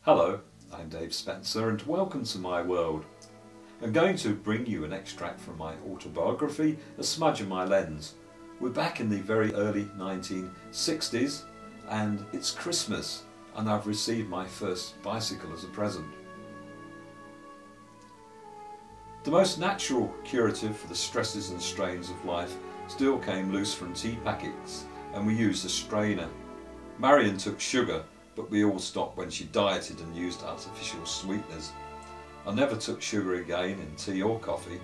Hello, I'm Dave Spencer and welcome to my world. I'm going to bring you an extract from my autobiography, A Smudge On My Lens. We're back in the very early 1960s and it's Christmas and I've received my first bicycle as a present. The most natural curative for the stresses and strains of life still came loose from tea packets and we used a strainer. Marion took sugar, but we all stopped when she dieted and used artificial sweeteners. I never took sugar again in tea or coffee.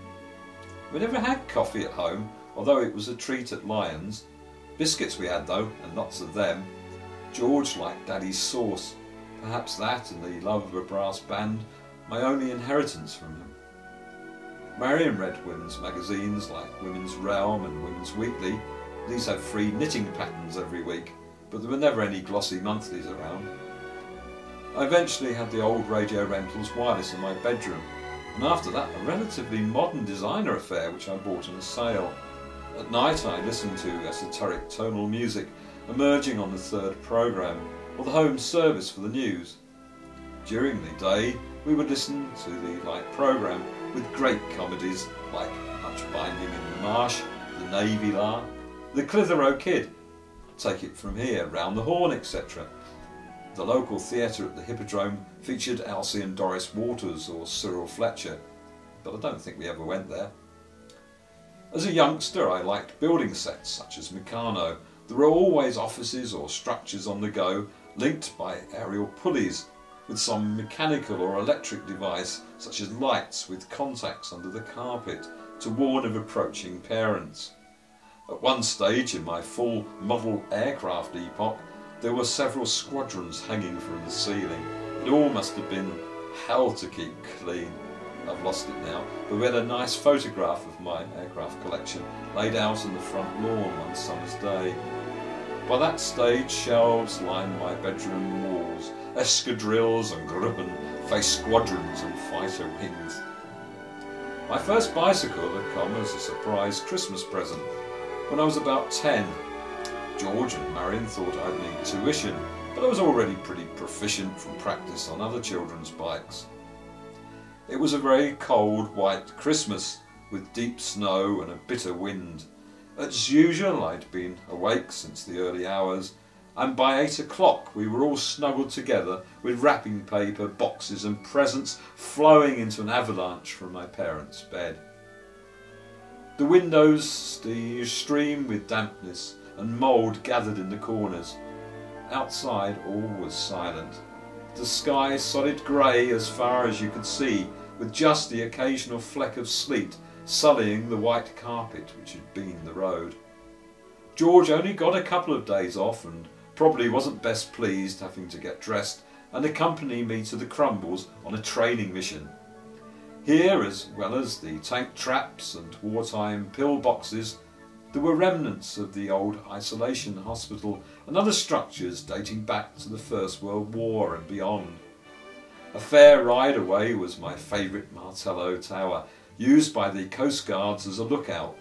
We never had coffee at home, although it was a treat at Lyons. Biscuits we had though, and lots of them. George liked Daddy's sauce. Perhaps that and the love of a brass band, my only inheritance from him. Marion read women's magazines like Women's Realm and Women's Weekly. These had free knitting patterns every week, but there were never any glossy monthlies around. I eventually had the old Radio Rentals wireless in my bedroom, and after that a relatively modern designer affair which I bought in a sale. At night I listened to esoteric tonal music emerging on the third programme, or the home service for the news. During the day we would listen to the light programme with great comedies like Much Binding in the Marsh, The Navy Lark, The Clitheroe Kid, Take It From Here, Round the Horn, etc. The local theatre at the Hippodrome featured Elsie and Doris Waters or Cyril Fletcher, but I don't think we ever went there. As a youngster I liked building sets such as Meccano. There were always offices or structures on the go linked by aerial pulleys with some mechanical or electric device such as lights with contacts under the carpet to warn of approaching parents. At one stage in my full model aircraft epoch, there were several squadrons hanging from the ceiling. It all must have been hell to keep clean. I've lost it now, but we had a nice photograph of my aircraft collection laid out on the front lawn one summer's day. By that stage, shelves lined my bedroom walls. Escadrilles and Gruppen faced squadrons and fighter wings. My first bicycle had come as a surprise Christmas present. When I was about 10, George and Marion thought I'd need tuition, but I was already pretty proficient from practice on other children's bikes. It was a very cold white Christmas with deep snow and a bitter wind. As usual, I'd been awake since the early hours, and by 8 o'clock we were all snuggled together with wrapping paper, boxes and presents flowing into an avalanche from my parents' bed. The windows streamed with dampness and mould gathered in the corners. Outside all was silent. The sky solid grey as far as you could see, with just the occasional fleck of sleet sullying the white carpet which had been the road. George only got a couple of days off and probably wasn't best pleased having to get dressed and accompany me to the Crumbles on a training mission. Here, as well as the tank traps and wartime pill boxes, there were remnants of the old isolation hospital and other structures dating back to the First World War and beyond. A fair ride away was my favourite Martello Tower, used by the Coast Guards as a lookout.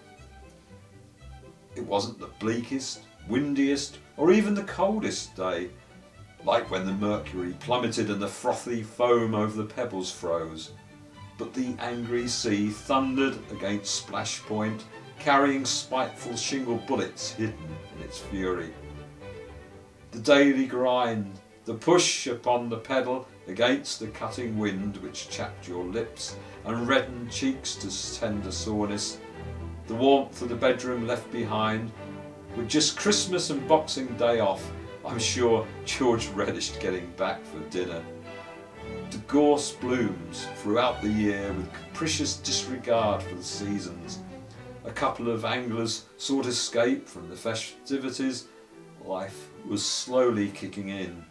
It wasn't the bleakest, windiest or even the coldest day, like when the mercury plummeted and the frothy foam over the pebbles froze. But the angry sea thundered against Splash Point, carrying spiteful shingle bullets hidden in its fury. The daily grind, the push upon the pedal against the cutting wind which chapped your lips and reddened cheeks to tender soreness, the warmth of the bedroom left behind. With just Christmas and Boxing Day off, I'm sure George relished getting back for dinner. The gorse blooms throughout the year with capricious disregard for the seasons. A couple of anglers sought escape from the festivities. Life was slowly kicking in.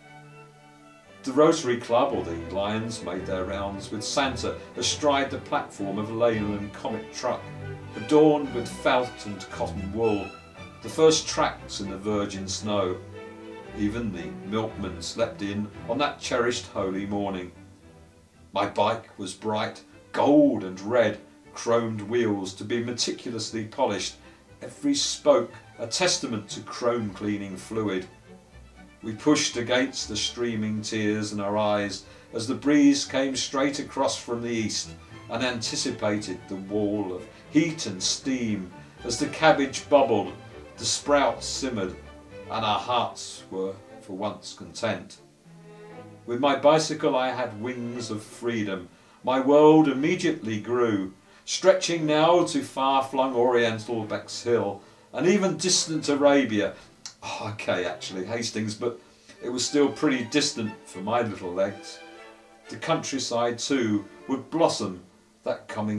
The Rotary Club or the Lions made their rounds with Santa astride the platform of a Leyland Comet truck, adorned with felt and cotton wool, the first tracks in the virgin snow. Even the milkman slept in on that cherished holy morning. My bike was bright, gold and red, chromed wheels to be meticulously polished, every spoke a testament to chrome cleaning fluid. We pushed against the streaming tears in our eyes as the breeze came straight across from the east and anticipated the wall of heat and steam as the cabbage bubbled, the sprouts simmered, and our hearts were for once content. With my bicycle I had wings of freedom. My world immediately grew, stretching now to far-flung oriental Bexhill and even distant Arabia. Oh, okay, actually, Hastings, but it was still pretty distant for my little legs. The countryside too would blossom that coming